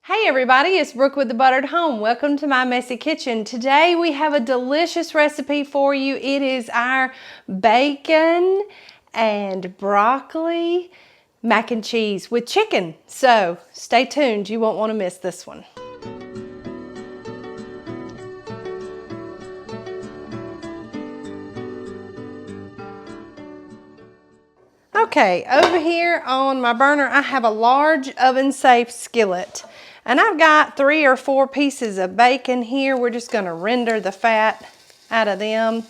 Hey everybody, it's Brooke with the Buttered Home. Welcome to my messy kitchen. Today we have a delicious recipe for you. It is our bacon and broccoli mac and cheese with chicken. So stay tuned, you won't want to miss this one. Okay, over here on my burner I have a large oven-safe skillet. And I've got 3 or 4 pieces of bacon here. We're just going to render the fat out of them.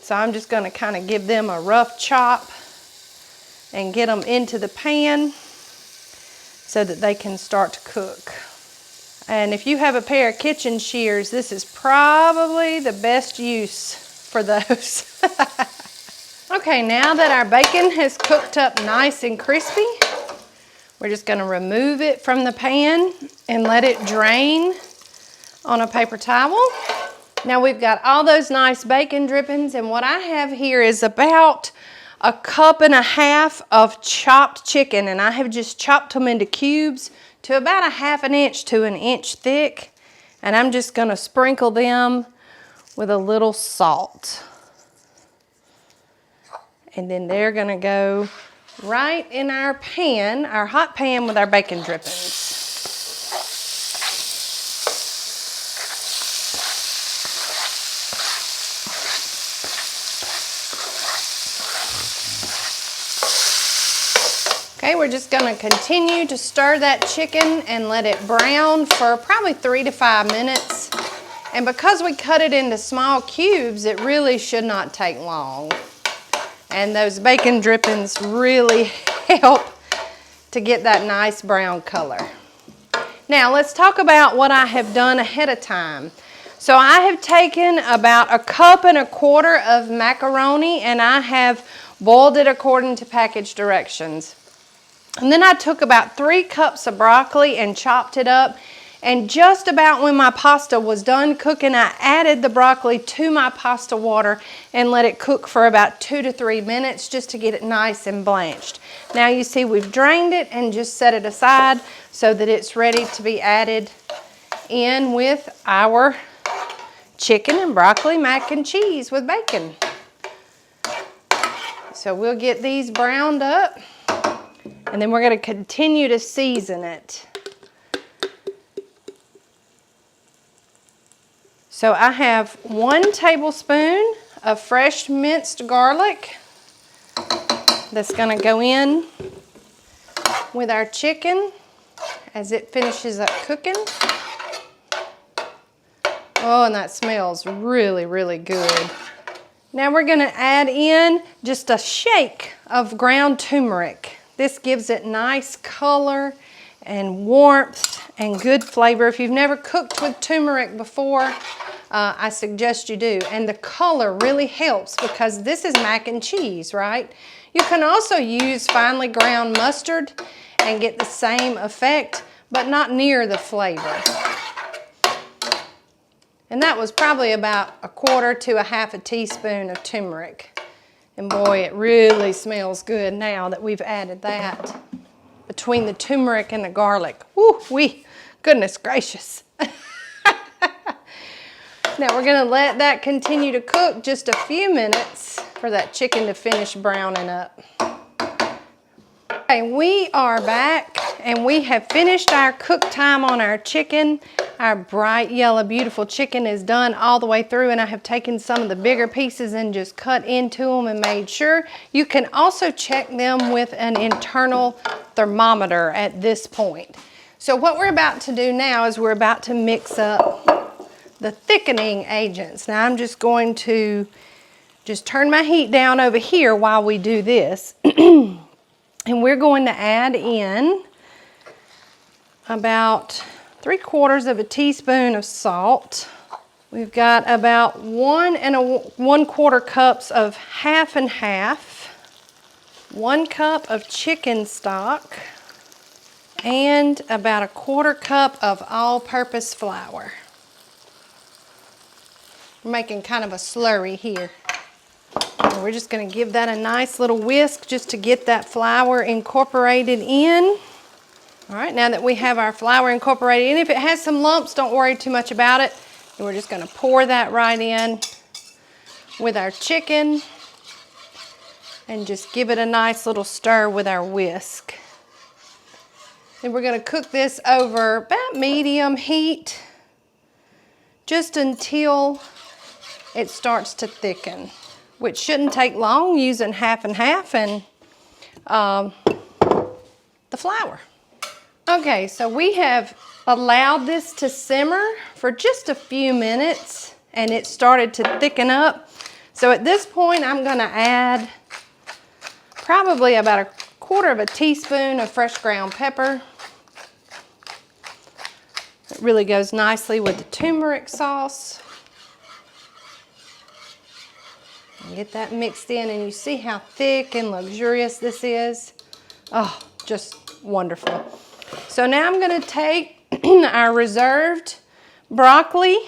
So I'm just going to kind of give them a rough chop and get them into the pan so that they can start to cook. And if you have a pair of kitchen shears, this is probably the best use for those. Okay, now that our bacon has cooked up nice and crispy, we're just going to remove it from the pan and let it drain on a paper towel. Now we've got all those nice bacon drippings, and what I have here is about 1.5 cups of chopped chicken, and I have just chopped them into cubes to about 1/2 inch to 1 inch thick, and I'm just going to sprinkle them with a little salt. And then they're going to go right in our pan, our hot pan with our bacon drippings. Okay, we're just going to continue to stir that chicken and let it brown for probably 3 to 5 minutes. And because we cut it into small cubes, it really should not take long. And those bacon drippings really help to get that nice brown color. Now let's talk about what I have done ahead of time. So I have taken about 1.25 cups of macaroni and I have boiled it according to package directions. And then I took about 3 cups of broccoli and chopped it up. And just about when my pasta was done cooking, I added the broccoli to my pasta water and let it cook for about 2 to 3 minutes just to get it nice and blanched. Now you see we've drained it and just set it aside so that it's ready to be added in with our chicken and broccoli mac and cheese with bacon. So we'll get these browned up and then we're going to continue to season it. So I have 1 tablespoon of fresh minced garlic that's going to go in with our chicken as it finishes up cooking. Oh, and that smells really, really good. Now we're going to add in just a shake of ground turmeric. This gives it nice color and warmth and good flavor. If you've never cooked with turmeric before, I suggest you do. And the color really helps because this is mac and cheese, right? You can also use finely ground mustard and get the same effect, but not near the flavor. And that was probably about 1/4 to 1/2 teaspoon of turmeric. And boy, it really smells good now that we've added that. Between the turmeric and the garlic. Woo-wee, goodness gracious. Now we're going to let that continue to cook just a few minutes for that chicken to finish browning up. Okay, we are back and we have finished our cook time on our chicken. Our bright yellow beautiful chicken is done all the way through, and I have taken some of the bigger pieces and just cut into them and made sure. You can also check them with an internal thermometer at this point. So what we're about to do now is we're about to mix up the thickening agents. Now I'm just going to just turn my heat down over here while we do this. And we're going to add in about 3/4 teaspoon of salt. We've got about 1 1/4 cups of half and half, 1 cup of chicken stock, and about 1/4 cup of all-purpose flour. We're making kind of a slurry here. And we're just going to give that a nice little whisk just to get that flour incorporated in. All right, now that we have our flour incorporated, and if it has some lumps, don't worry too much about it. And we're just gonna pour that right in with our chicken and just give it a nice little stir with our whisk. Then we're gonna cook this over about medium heat, just until it starts to thicken, which shouldn't take long, using half and half and the flour. Okay, so we have allowed this to simmer for just a few minutes and it started to thicken up. So at this point, I'm gonna add probably about 1/4 teaspoon of fresh ground pepper. It really goes nicely with the turmeric sauce. And get that mixed in, and you see how thick and luxurious this is. Oh, just wonderful. So now I'm gonna take our reserved broccoli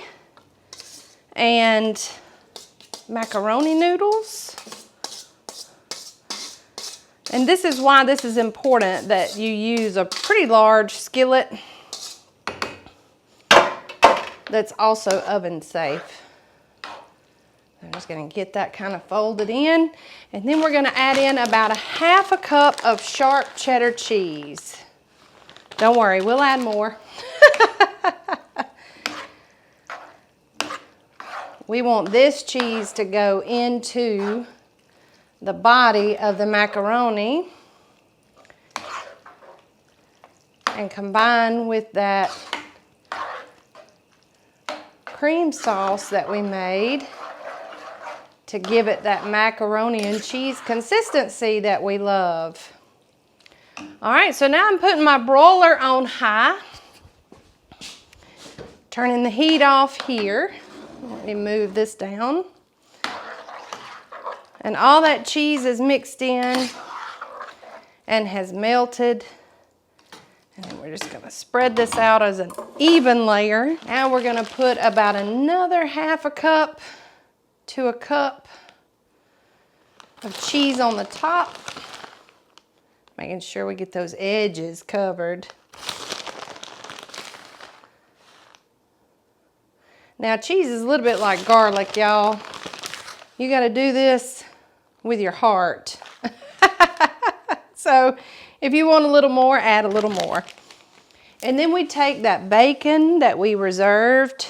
and macaroni noodles. And this is why this is important, that you use a pretty large skillet that's also oven safe. I'm just gonna get that kind of folded in, and then we're gonna add in about 1/2 cup of sharp cheddar cheese. Don't worry, we'll add more. We want this cheese to go into the body of the macaroni and combine with that cream sauce that we made to give it that macaroni and cheese consistency that we love. All right, so now I'm putting my broiler on high, turning the heat off here. Let me move this down. And all that cheese is mixed in and has melted. And then we're just gonna spread this out as an even layer. Now we're gonna put about another 1/2 cup to a cup of cheese on the top, making sure we get those edges covered. Now cheese is a little bit like garlic, y'all. You gotta do this with your heart. So if you want a little more, add a little more. And then we take that bacon that we reserved,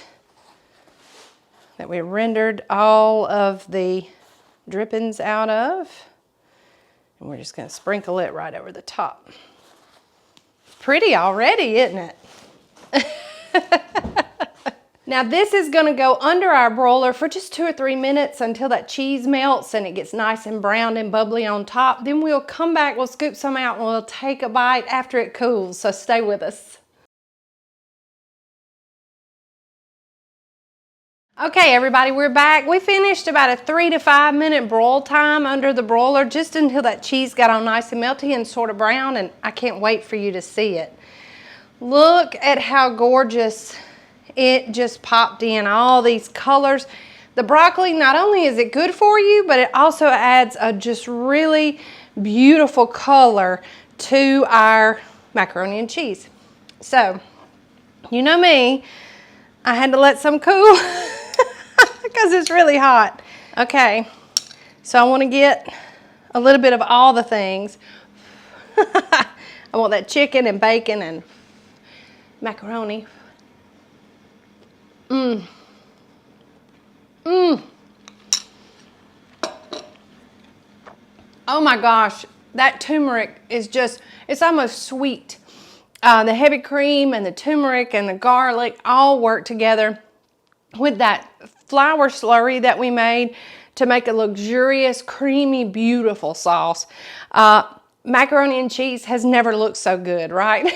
that we rendered all of the drippings out of, and we're just gonna sprinkle it right over the top. Pretty already, isn't it? Now this is gonna go under our broiler for just 2 or 3 minutes until that cheese melts and it gets nice and brown and bubbly on top. Then we'll come back, we'll scoop some out, and we'll take a bite after it cools, so stay with us. Okay, everybody, we're back. We finished about a 3 to 5 minute broil time under the broiler, just until that cheese got on nice and melty and sort of brown, and I can't wait for you to see it. Look at how gorgeous it just popped in, all these colors. The broccoli, not only is it good for you, but it also adds a just really beautiful color to our macaroni and cheese. So, you know me, I had to let some cool because it's really hot. Okay, so I want to get a little bit of all the things. I want that chicken and bacon and macaroni. Mmm. Mmm. Oh my gosh, that turmeric is just, it's almost sweet. The heavy cream and the turmeric and the garlic all work together with that flour slurry that we made to make a luxurious, creamy, beautiful sauce. Macaroni and cheese has never looked so good, right?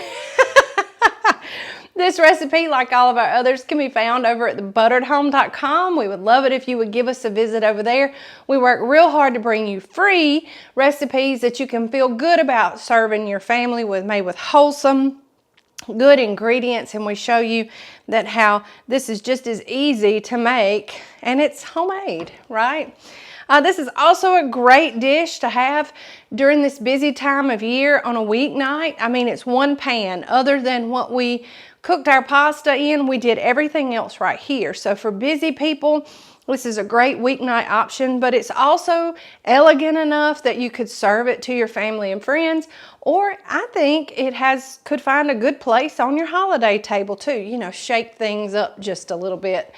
This recipe, like all of our others, can be found over at thebutteredhome.com. We would love it if you would give us a visit over there. We work real hard to bring you free recipes that you can feel good about serving your family with, made with wholesome, good ingredients, and we show you that how this is just as easy to make, and it's homemade, right? This is also a great dish to have during this busy time of year on a weeknight. I mean, it's one pan. Other than what we cooked our pasta in, we did everything else right here. So for busy people, this is a great weeknight option, but it's also elegant enough that you could serve it to your family and friends, or I think it could find a good place on your holiday table too. You know, shake things up just a little bit.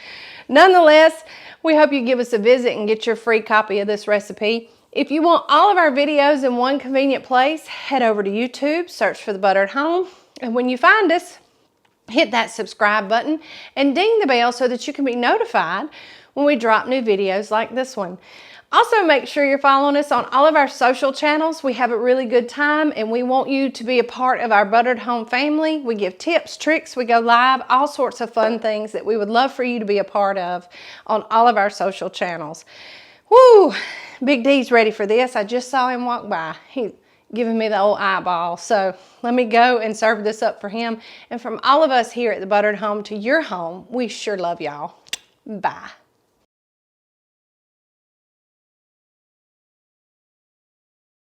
Nonetheless, we hope you give us a visit and get your free copy of this recipe. If you want all of our videos in one convenient place, head over to YouTube, search for The Butter at Home, and when you find us, hit that subscribe button and ding the bell so that you can be notified when we drop new videos like this one. Also, make sure you're following us on all of our social channels. We have a really good time and we want you to be a part of our Buttered Home family. We give tips, tricks, we go live, all sorts of fun things that we would love for you to be a part of on all of our social channels. Woo! Big D's ready for this. I just saw him walk by. He's giving me the old eyeball. So let me go and serve this up for him. And from all of us here at the Buttered Home to your home, we sure love y'all. Bye.